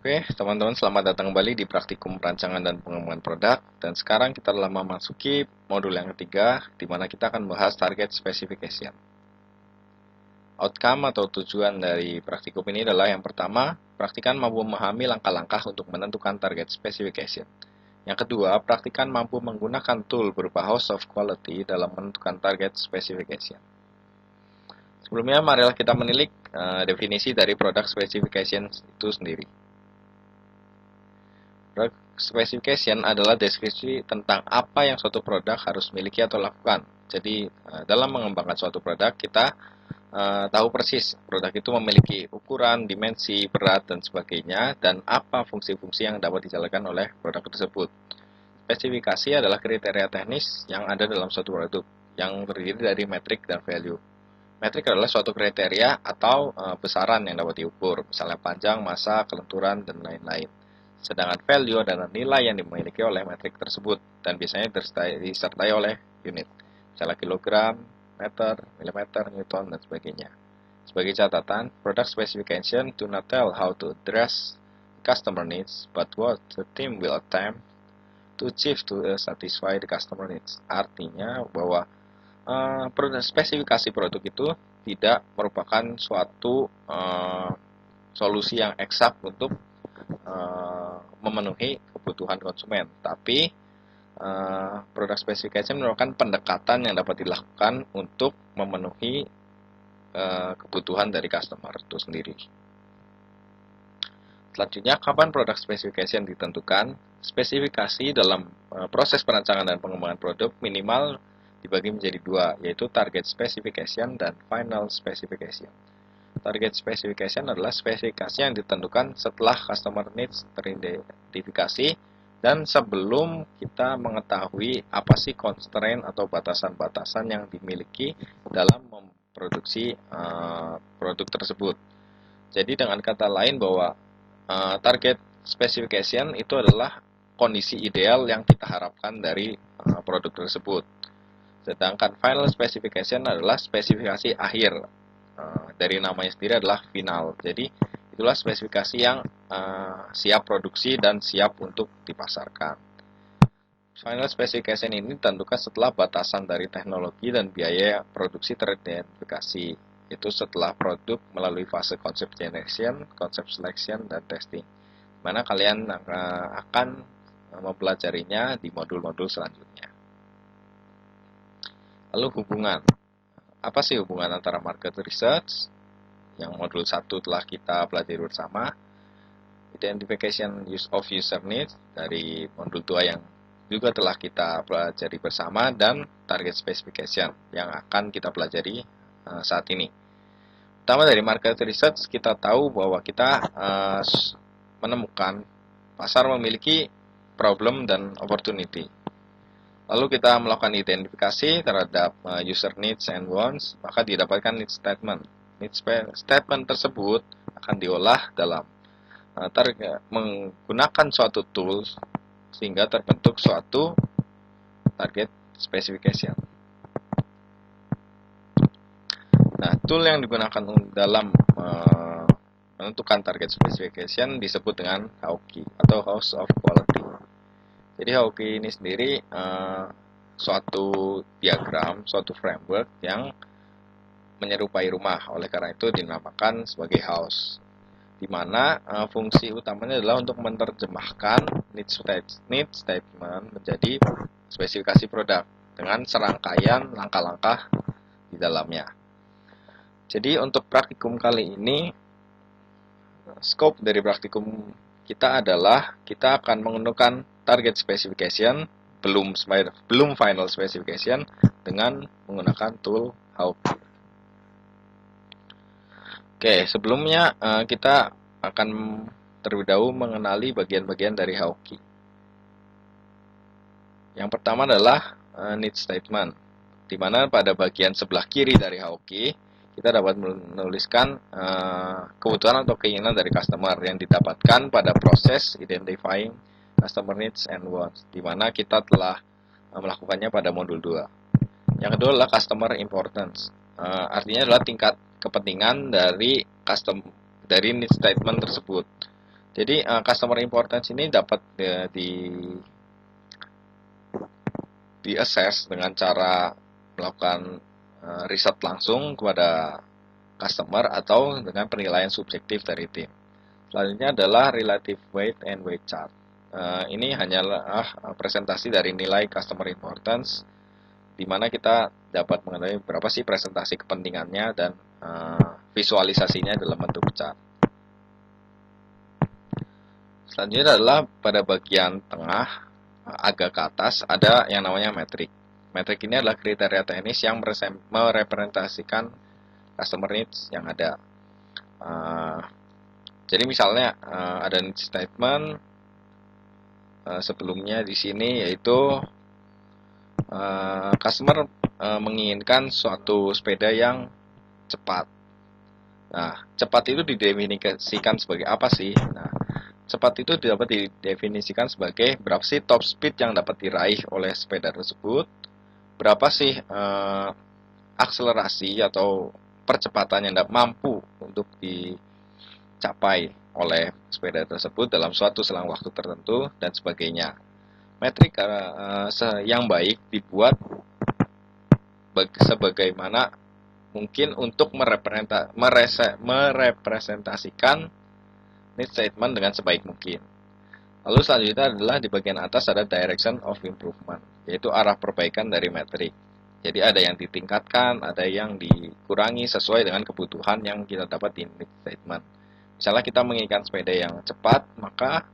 Oke, teman-teman selamat datang kembali di praktikum perancangan dan pengembangan produk. Dan sekarang kita telah memasuki modul yang ketiga, di mana kita akan membahas target specification. Outcome atau tujuan dari praktikum ini adalah yang pertama, praktikan mampu memahami langkah-langkah untuk menentukan target specification. Yang kedua, praktikan mampu menggunakan tool berupa House of Quality dalam menentukan target specification. Sebelumnya, marilah kita menilik definisi dari product specification itu sendiri. Product specification adalah deskripsi tentang apa yang suatu produk harus miliki atau lakukan. Jadi, dalam mengembangkan suatu produk, kita tahu persis produk itu memiliki ukuran, dimensi, berat, dan sebagainya, dan apa fungsi-fungsi yang dapat dijalankan oleh produk tersebut. Spesifikasi adalah kriteria teknis yang ada dalam suatu produk, yang terdiri dari metrik dan value. Metrik adalah suatu kriteria atau besaran yang dapat diukur, misalnya panjang, massa, kelenturan, dan lain-lain. Sedangkan value adalah nilai yang dimiliki oleh metrik tersebut, dan biasanya disertai oleh unit, misalnya kilogram, meter, milimeter, newton, dan sebagainya. Sebagai catatan, product specification do not tell how to address customer needs, but what the team will attempt to achieve to satisfy the customer needs. Artinya bahwa spesifikasi produk itu tidak merupakan suatu solusi yang eksak untuk memenuhi kebutuhan konsumen, tapi product specification merupakan pendekatan yang dapat dilakukan untuk memenuhi kebutuhan dari customer itu sendiri. Selanjutnya, kapan product specification ditentukan? Spesifikasi dalam proses perancangan dan pengembangan produk minimal dibagi menjadi dua, yaitu target specification dan final specification. Target specification adalah spesifikasi yang ditentukan setelah customer needs teridentifikasi dan sebelum kita mengetahui apa sih constraint atau batasan-batasan yang dimiliki dalam memproduksi produk tersebut. Jadi dengan kata lain bahwa target specification itu adalah kondisi ideal yang kita harapkan dari produk tersebut. Sedangkan final specification adalah spesifikasi akhir. Dari namanya sendiri adalah final. Jadi itulah spesifikasi yang siap produksi dan siap untuk dipasarkan. Final specification ini ditentukan setelah batasan dari teknologi dan biaya produksi teridentifikasi. Itu setelah produk melalui fase concept generation, concept selection, dan testing. Mana kalian akan mempelajarinya di modul-modul selanjutnya. Lalu hubungan. Apa sih hubungan antara market research, yang modul 1 telah kita pelajari bersama, identification of user needs dari modul 2 yang juga telah kita pelajari bersama, dan target specification yang akan kita pelajari saat ini. Pertama, dari market research kita tahu bahwa kita menemukan pasar memiliki problem dan opportunity. Lalu kita melakukan identifikasi terhadap user needs and wants, maka didapatkan need statement. Need statement tersebut akan diolah dalam menggunakan suatu tools sehingga terbentuk suatu target specification. Nah, tool yang digunakan dalam menentukan target specification disebut dengan HOQ atau House of Quality. Jadi HOQ ini sendiri suatu diagram, suatu framework yang menyerupai rumah. Oleh karena itu dinamakan sebagai house. Di mana fungsi utamanya adalah untuk menerjemahkan need statement menjadi spesifikasi produk dengan serangkaian langkah-langkah di dalamnya. Jadi untuk praktikum kali ini, scope dari praktikum kita adalah kita akan menggunakan target specification, belum final specification, dengan menggunakan tool HOQ. Oke, sebelumnya kita akan terlebih dahulu mengenali bagian-bagian dari HOQ. Yang pertama adalah need statement, di mana pada bagian sebelah kiri dari HOQ kita dapat menuliskan kebutuhan atau keinginan dari customer yang didapatkan pada proses identifying customer needs and wants, di mana kita telah melakukannya pada modul 2. Yang kedua adalah customer importance. Artinya adalah tingkat kepentingan dari need statement tersebut. Jadi customer importance ini dapat di-assess dengan cara melakukan riset langsung kepada customer atau dengan penilaian subjektif dari tim. Selanjutnya adalah relative weight and weight chart. Ini hanyalah presentasi dari nilai customer importance, di mana kita dapat mengenai berapa sih presentasi kepentingannya dan visualisasinya dalam bentuk chart. Selanjutnya adalah pada bagian tengah agak ke atas ada yang namanya metrik. Metrik ini adalah kriteria teknis yang merepresentasikan customer needs yang ada. Jadi misalnya ada need statement sebelumnya di sini, yaitu customer menginginkan suatu sepeda yang cepat. Nah, cepat itu didefinisikan sebagai apa sih? Nah, cepat itu dapat didefinisikan sebagai berapa sih top speed yang dapat diraih oleh sepeda tersebut, berapa sih akselerasi atau percepatan yang mampu untuk dicapai oleh sepeda tersebut dalam suatu selang waktu tertentu, dan sebagainya. Metrik yang baik dibuat sebagaimana mungkin untuk merepresentasikan need statement dengan sebaik mungkin. Lalu selanjutnya adalah di bagian atas ada direction of improvement, yaitu arah perbaikan dari metrik. Jadi ada yang ditingkatkan, ada yang dikurangi sesuai dengan kebutuhan yang kita dapat di need statement. Misalnya kita menginginkan sepeda yang cepat, maka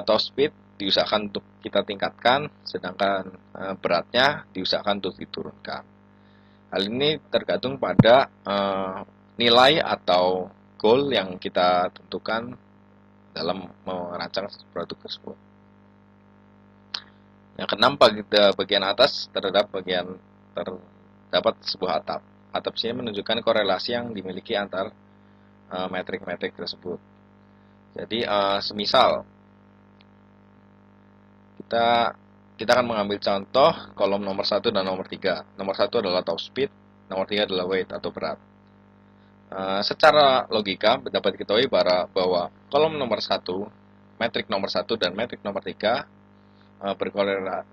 top speed diusahakan untuk kita tingkatkan, sedangkan beratnya diusahakan untuk diturunkan. Hal ini tergantung pada nilai atau goal yang kita tentukan dalam merancang produk tersebut. Yang keenam, bagian atas terdapat sebuah atap. Atap sini menunjukkan korelasi yang dimiliki antar metrik-metrik tersebut. Jadi semisal kita akan mengambil contoh kolom nomor 1 dan nomor 3. Nomor 1 adalah top speed, nomor 3 adalah weight atau berat. Secara logika dapat diketahui bahwa kolom nomor 1, metrik nomor 1 dan metrik nomor 3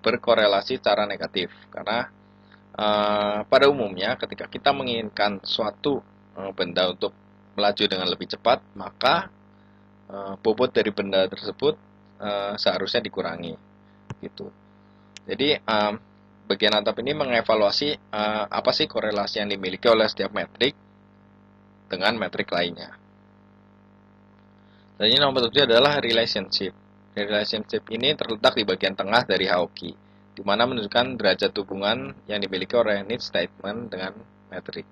berkorelasi secara negatif, karena pada umumnya ketika kita menginginkan suatu benda untuk melaju dengan lebih cepat, maka bobot dari benda tersebut seharusnya dikurangi gitu. Jadi bagian atap ini mengevaluasi apa sih korelasi yang dimiliki oleh setiap metrik dengan metrik lainnya. Dan ini nomor 7 adalah relationship. Relationship ini terletak di bagian tengah dari Hauki, di mana menunjukkan derajat hubungan yang dimiliki oleh need statement dengan metrik.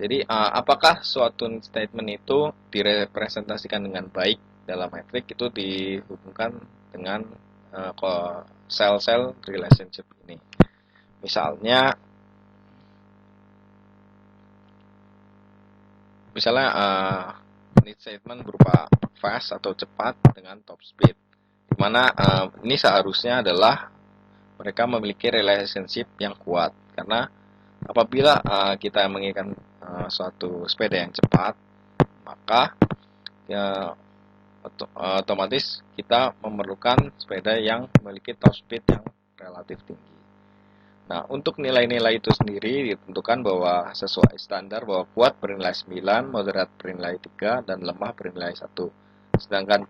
Jadi apakah suatu need statement itu direpresentasikan dengan baik dalam metrik, itu dihubungkan dengan sel-sel relationship ini. Misalnya need statement berupa fast atau cepat dengan top speed, dimana ini seharusnya adalah mereka memiliki relationship yang kuat, karena apabila kita menginginkan suatu sepeda yang cepat, maka otomatis kita memerlukan sepeda yang memiliki top speed yang relatif tinggi. Nah, untuk nilai-nilai itu sendiri ditentukan bahwa sesuai standar bahwa kuat bernilai 9, moderat bernilai 3, dan lemah bernilai 1. Sedangkan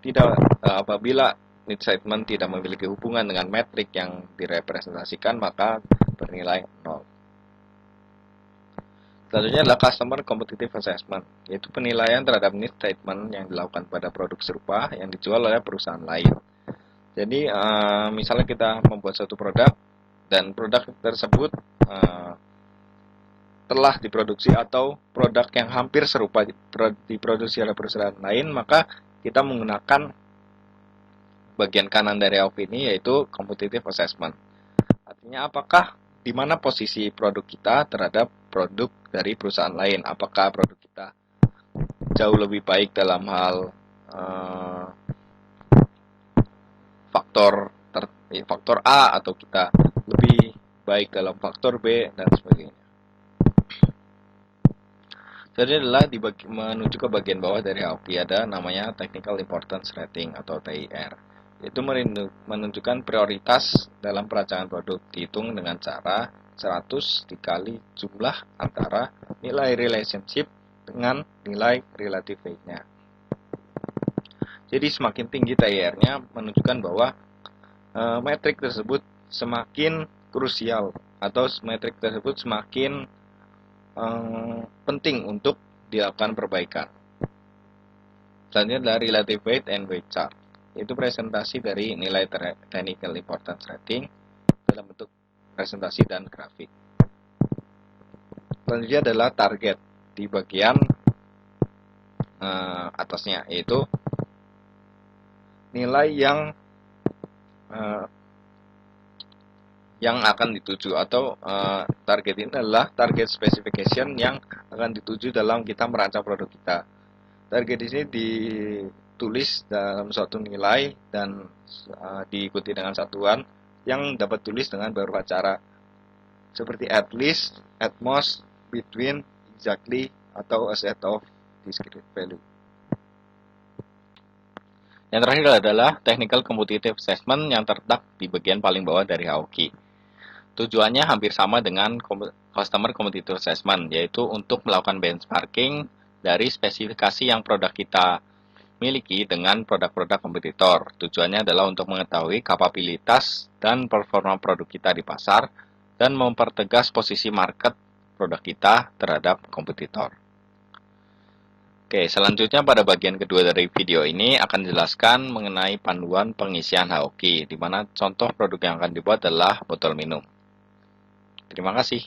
apabila need statement tidak memiliki hubungan dengan metrik yang direpresentasikan, maka bernilai 0. Selanjutnya adalah Customer Competitive Assessment, yaitu penilaian terhadap need statement yang dilakukan pada produk serupa yang dijual oleh perusahaan lain. Jadi, misalnya kita membuat suatu produk, dan produk tersebut telah diproduksi atau produk yang hampir serupa diproduksi oleh perusahaan lain, maka kita menggunakan bagian kanan dari AUP ini, yaitu competitive assessment. Artinya apakah di mana posisi produk kita terhadap produk dari perusahaan lain? Apakah produk kita jauh lebih baik dalam hal faktor A, atau kita lebih baik dalam faktor B, dan sebagainya. Jadi adalah menuju ke bagian bawah dari HOQ ada namanya Technical Importance Rating atau TIR. Itu menunjukkan prioritas dalam perancangan produk, dihitung dengan cara 100 dikali jumlah antara nilai relationship dengan nilai relative weight-nya. Jadi semakin tinggi TIR-nya menunjukkan bahwa metrik tersebut semakin krusial atau metrik tersebut semakin penting untuk dilakukan perbaikan. Selanjutnya adalah Relative Weight and Weight Chart. Itu presentasi dari nilai Technical Importance Rating dalam bentuk presentasi dan grafik. Selanjutnya adalah target di bagian atasnya, yaitu nilai yang akan dituju atau target ini adalah target specification yang akan dituju dalam kita merancang produk kita. Target di sini ditulis dalam suatu nilai dan diikuti dengan satuan yang dapat tulis dengan beberapa cara seperti at least, at most, between, exactly, atau a set of discrete value. Yang terakhir adalah Technical Competitive Assessment yang terletak di bagian paling bawah dari HOQ. Tujuannya hampir sama dengan Customer Competitive Assessment, yaitu untuk melakukan benchmarking dari spesifikasi yang produk kita miliki dengan produk-produk kompetitor. Tujuannya adalah untuk mengetahui kapabilitas dan performa produk kita di pasar dan mempertegas posisi market produk kita terhadap kompetitor. Oke, selanjutnya pada bagian kedua dari video ini akan dijelaskan mengenai panduan pengisian HOQ, di mana contoh produk yang akan dibuat adalah botol minum. Terima kasih.